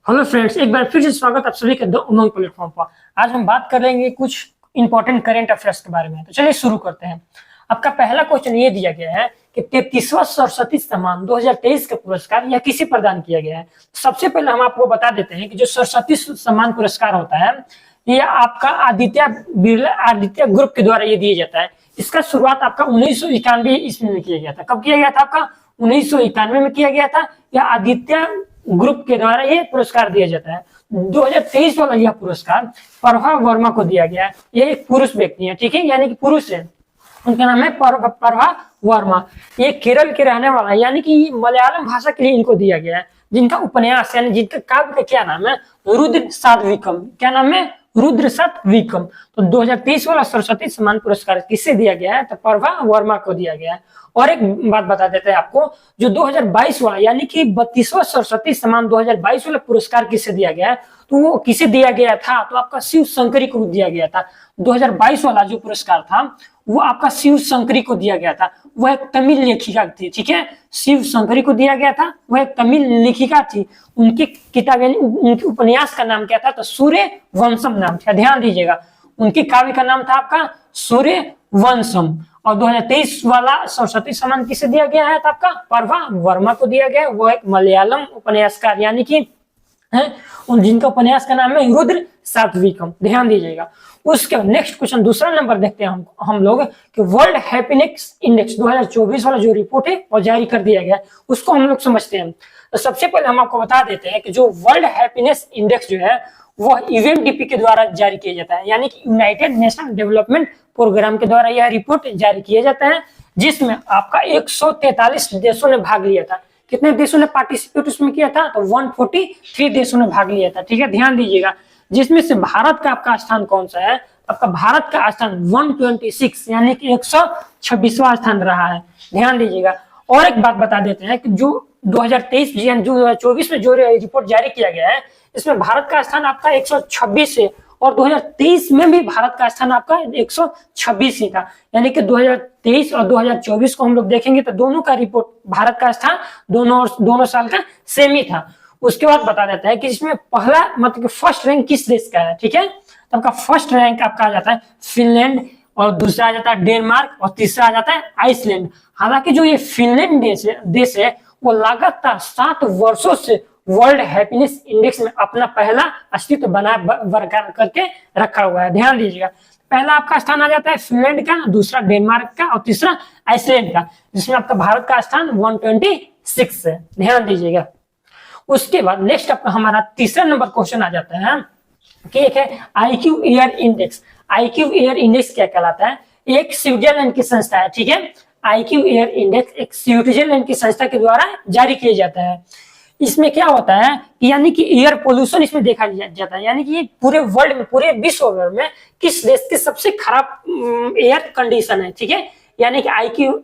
Hello friends, एक बार फिर से स्वागत आप सभी का द उमंग प्लेटफॉर्म पर। आज हम बात कर लेंगे कुछ इंपॉर्टेंट करंट अफेयर्स के बारे में। तो चलिए शुरू करते हैं। आपका पहला क्वेश्चन ये दिया गया है कि 33वां सरस्वती सम्मान 2023 का पुरस्कार यह किसे प्रदान किया गया है। सबसे पहले हम आपको बता देते हैं कि जो सरस्वती सम्मान पुरस्कार होता है ये आपका आदित्य बिरला आदित्य ग्रुप के द्वारा ये दिया जाता है। इसका शुरुआत आपका 1991 ईस्वी में किया गया था। कब किया गया था? आपका 1991 में किया गया था। यह आदित्य ग्रुप के द्वारा ये पुरस्कार दिया जाता है। 2023 वाला यह पुरस्कार प्रभा वर्मा को दिया गया है। ये एक पुरुष व्यक्ति है, ठीक है, यानी कि पुरुष है। उनका नाम है प्रभा वर्मा। ये केरल के रहने वाला है, यानी कि मलयालम भाषा के लिए इनको दिया गया है। जिनका उपन्यास यानी जिनका काव्य का क्या नाम है? रुद्र सातविकम। क्या नाम है? रुद्र सातविकम। तो 2023 वाला सरस्वती सम्मान पुरस्कार किससे दिया गया है? तो प्रभा वर्मा को दिया गया है। और एक बात बता देते हैं आपको, जो 2022 वाला यानी कि 32वां सरस्वती सम्मान 2022 वाला पुरस्कार किसे दिया गया है? तो वो किसे दिया गया था? तो आपका शिव शंकरी को दिया गया था। 2022 वाला जो पुरस्कार था वो आपका शिव शंकरी को दिया गया था। वह एक तमिल लेखिका थी, ठीक है, शिव शंकरी को दिया गया था। वह एक तमिल लेखिका थी। उनकी किताब यानी उनके उपन्यास का नाम क्या था? तो सूर्य वंशम नाम था। ध्यान दीजिएगा, उनकी काव्य का नाम था आपका सूर्य वंशम। और 2023 वाला सरस्वती सम्मान किसे दिया गया है? तो आपका प्रभा वर्मा को दिया गया है। वो एक मलयालम उपन्यासकार यानी कि है जिनका उपन्यास का नाम है रुद्र सातविकम। ध्यान दीजिएगा। उसके नेक्स्ट क्वेश्चन दूसरा नंबर देखते हैं हम लोग कि वर्ल्ड हैप्पीनेस इंडेक्स 2024 वाला जो रिपोर्ट है वो जारी कर दिया गया है, उसको हम लोग समझते हैं। तो सबसे पहले हम आपको बता देते हैं कि जो वर्ल्ड हैप्पीनेस इंडेक्स जो है वह यूएनडीपी के द्वारा जारी किया जाता है, यानी कि यूनाइटेड नेशन डेवलपमेंट प्रोग्राम के द्वारा यह रिपोर्ट जारी किया जाता है, जिसमें आपका 143 देशों ने भाग लिया था। कितने देशों ने पार्टिसिपेट उसमें किया था? तो 143 देशों ने भाग लिया था, ठीक है। ध्यान दीजिएगा, जिसमें से भारत का आपका स्थान कौन सा है? आपका भारत का स्थान 126 यानी कि 126वां स्थान रहा है। ध्यान दीजिएगा। और एक बात बता देते हैं कि जो 2023 यानी 2024 में जो रिपोर्ट जारी किया गया है इसमें भारत का स्थान आपका 126 है और 2023 में भी भारत का स्थान आपका 126 ही था। यानी कि 2023 और 2024 को हम लोग देखेंगे तो दोनों का रिपोर्ट भारत का स्थान दोनों साल का सेम ही था। उसके बाद बता देता है कि इसमें पहला मतलब फर्स्ट रैंक किस देश का है, ठीक है। तो आपका फर्स्ट रैंक आपका आ जाता है फिनलैंड, और दूसरा आ जाता है डेनमार्क, और तीसरा आ जाता है आइसलैंड। हालांकि जो ये फिनलैंड देश है वो लगातार 7 वर्षों से वर्ल्ड हैप्पीनेस इंडेक्स में अपना पहला अस्तित्व बना बरकरार करके रखा हुआ है। ध्यान दीजिएगा, पहला आपका स्थान आ जाता है फिनलैंड का, दूसरा डेनमार्क का और तीसरा आइसलैंड का, जिसमें आपका भारत का स्थान 126 है। ध्यान दीजिएगा। उसके बाद नेक्स्ट आपका हमारा तीसरा नंबर क्वेश्चन आ जाता है कि एक है IQ air index. IQ air index क्या कहलाता है? एक स्विट्जरलैंड की संस्था है, ठीक है। आईक्यू एयर इंडेक्स एक स्विट्जरलैंड की संस्था के द्वारा जारी किया जाता है। इसमें क्या होता है यानी कि एयर पोल्यूशन इसमें देखा जाता है, यानी कि पूरे वर्ल्ड में, पूरे विश्व भर में किस देश की सबसे खराब एयर कंडीशन है, ठीक है। यानी कि आईक्यू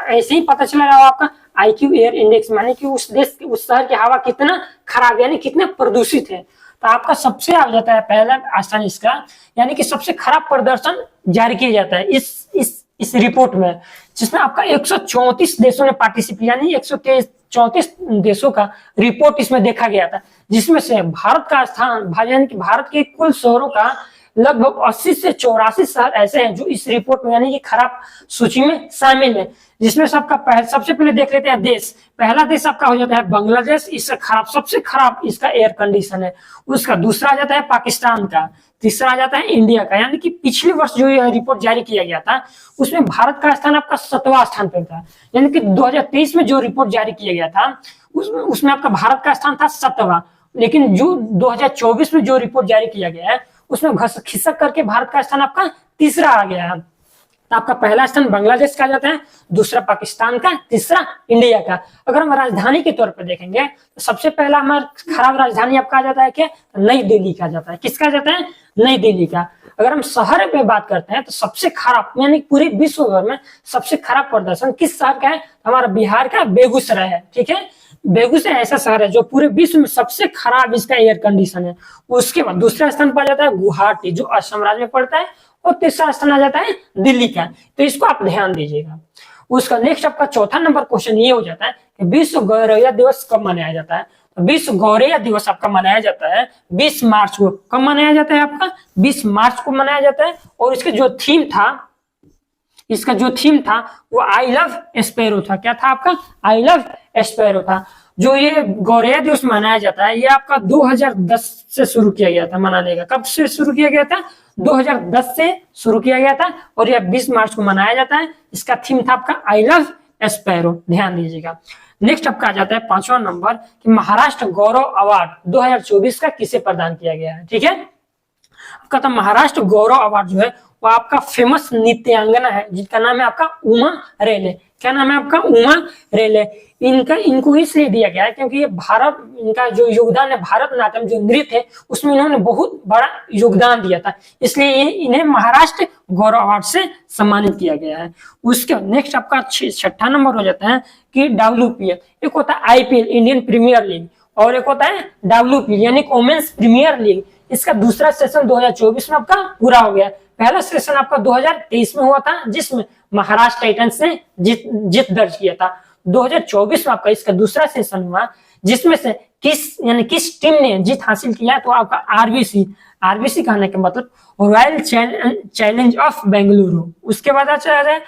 ऐसे ही पता चला रहा आपका आईक्यू एयर इंडेक्स यानी कि उस देश उस शहर की हवा कितना खराब यानी कितने प्रदूषित है। तो आपका सबसे आ जाता है पहला स्थान इसका, यानी कि सबसे खराब प्रदर्शन जारी किया जाता है इस रिपोर्ट में, जिसमें आपका 134 देशों ने पार्टिसिपेट यानी 134 देशों का रिपोर्ट इसमें देखा गया था, जिसमें से भारत का स्थान यानी कि भारत के कुल शहरों का लगभग 80 से 84 शहर ऐसे हैं जो इस रिपोर्ट में यानी कि खराब सूची में शामिल है। जिसमें सबका सबसे पहले देख लेते हैं देश। पहला देश आपका हो जाता है बांग्लादेश, इससे खराब सबसे खराब इसका एयर कंडीशन है। उसका दूसरा आ जाता है पाकिस्तान का, तीसरा आ जाता है इंडिया का। यानी कि पिछले वर्ष जो यह रिपोर्ट जारी किया गया था उसमें भारत का स्थान आपका 7वां स्थान पर था। यानी कि 2023 में जो रिपोर्ट जारी किया गया था उसमें आपका भारत का स्थान था 7वां, लेकिन जो 2024 में जो रिपोर्ट जारी किया गया है उसमें खिसक करके भारत का स्थान आपका तीसरा आ गया है। तो आपका पहला स्थान बांग्लादेश का जाता है, दूसरा पाकिस्तान का, तीसरा इंडिया का। अगर हम राजधानी के तौर पर देखेंगे तो सबसे पहला हमारा खराब राजधानी आपका आ जाता है क्या? नई दिल्ली का जाता है। किसका जाता है? नई दिल्ली का। अगर हम शहर पे बात करते हैं तो सबसे खराब यानी पूरे विश्व भर में सबसे खराब प्रदर्शन किस शहर का है? हमारा बिहार का बेगूसराय है, ठीक है। बेगूसराय ऐसा शहर है जो पूरे विश्व में सबसे खराब इसका एयर कंडीशन है। उसके बाद दूसरा स्थान पर जाता है गुवाहाटी जो असम राज्य में पड़ता है, और तीसरा स्थान आ जाता है दिल्ली का। तो इसको आप ध्यान दीजिएगा। उसका नेक्स्ट आपका चौथा नंबर क्वेश्चन ये हो जाता है कि विश्व गौरैया दिवस कब मनाया जाता है? विश्व गौरैया दिवस आपका मनाया जाता है 20 मार्च को। कब मनाया जाता है आपका? 20 मार्च को मनाया जाता है। और इसका जो थीम था वो आई लव स्पैरो था। क्या था आपका? आई लव स्पैरो था। जो ये गौरैया दिवस मनाया जाता है ये आपका 2010 से शुरू किया गया था मनाने का। कब से शुरू किया गया था? 2010 से शुरू किया गया था और यह 20 मार्च को मनाया जाता है। इसका थीम था आपका आई लव स्पैरो, ध्यान दीजिएगा। नेक्स्ट आपका आ जाता है 5वां नंबर कि महाराष्ट्र गौरव अवार्ड 2024 का किसे प्रदान किया गया है। ठीक है, आपका तो महाराष्ट्र गौरव अवार्ड जो है वो आपका फेमस नृत्यांगना है जिसका नाम है आपका उमा रेले। क्या नाम है आपका? उमा रेले। इनको इसलिए दिया गया है क्योंकि ये भारत, इनका जो योगदान है भारतनाट्यम जो नृत्य है उसमें इन्होंने बहुत बड़ा योगदान दिया था, इसलिए इन्हें महाराष्ट्र गौरव अवार्ड से सम्मानित किया गया है। उसके नेक्स्ट आपका 6ठा नंबर हो जाता है कि WPL। एक होता है IPL इंडियन प्रीमियर लीग और एक होता है WPL यानी वुमेन्स प्रीमियर लीग। इसका दूसरा सेशन 2024 में आपका पूरा हो गया। पहला सेशन आपका 2023 में हुआ था जिसमें महाराष्ट्र टाइटंस ने जीत दर्ज किया था। 2024 में आपका इसका दूसरा सेशन हुआ जिसमें से किस टीम ने जीत हासिल किया, तो आपका आरबीसी कहने का मतलब रॉयल चैलेंज ऑफ बेंगलुरु। उसके बाद अच्छा है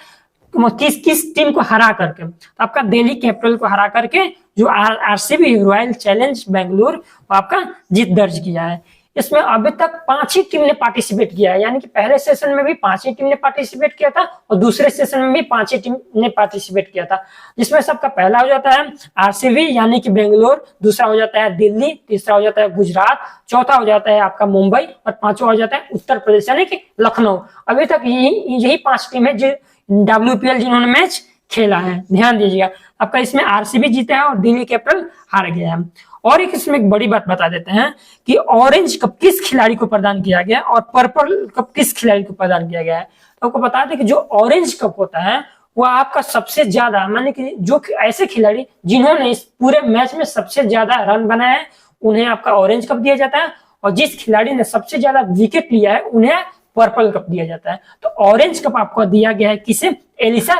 किस टीम को हरा करके, तो आपका दिल्ली कैपिटल को हरा करके जो आरसीबी रॉयल चैलेंज बेंगलुरु वो आपका जीत दर्ज किया है। इसमें अभी तक 5 ही टीम ने पार्टिसिपेट किया है, यानी कि पहले सेशन में भी 5 ही टीम ने पार्टिसिपेट किया था और दूसरे सेशन में भी 5 ही टीम ने पार्टिसिपेट किया था। जिसमें सबका पहला हो जाता है आरसीबी यानी कि बेंगलोर, दूसरा हो जाता है दिल्ली, तीसरा हो जाता है गुजरात, चौथा हो जाता है आपका मुंबई और पांचवा हो जाता है उत्तर प्रदेश यानी कि लखनऊ। अभी तक यही 5 टीम है जो WPL जिन्होंने मैच खेला है, ध्यान दीजिएगा। आपका इसमें आरसीबी जीता है और दिल्ली कैपिटल हार गया है। और एक इसमें एक बड़ी बात बता देते हैं कि ऑरेंज कप किस खिलाड़ी को प्रदान किया गया और पर्पल कप किस खिलाड़ी को प्रदान किया गया है। तो आपको बता दें कि जो ऑरेंज कप होता है वो आपका सबसे ज्यादा, माने कि जो ऐसे खिलाड़ी जिन्होंने इस पूरे मैच में सबसे ज्यादा रन बनाए हैं उन्हें आपका ऑरेंज कप दिया जाता है, और जिस खिलाड़ी ने सबसे ज्यादा विकेट लिया है उन्हें पर्पल कप दिया जाता है। तो ऑरेंज कप आपको दिया गया है किसे? एलिसे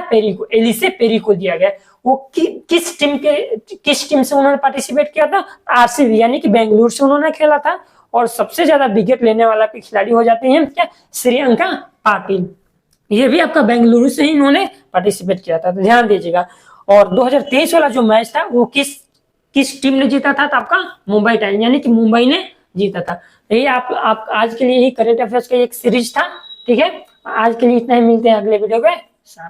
पेरी को दिया गया है। वो किस टीम से उन्होंने पार्टिसिपेट किया था? आरसीबी यानी कि बेंगलुरु से उन्होंने खेला था। और सबसे ज्यादा विकेट लेने वाला खिलाड़ी हो जाते हैं क्या? श्रेयंका पाटिल। ये भी आपका बेंगलुरु से ही इन्होंने पार्टिसिपेट किया था, तो ध्यान दीजिएगा। और 2023 वाला जो मैच था वो किस टीम ने जीता था? तो आपका मुंबई टाइटंस यानी कि मुंबई ने जीता था। यही आप आज के लिए ही करंट अफेयर्स का एक सीरीज था। ठीक है, आज के लिए इतना ही, मिलते हैं अगले वीडियो के साथ।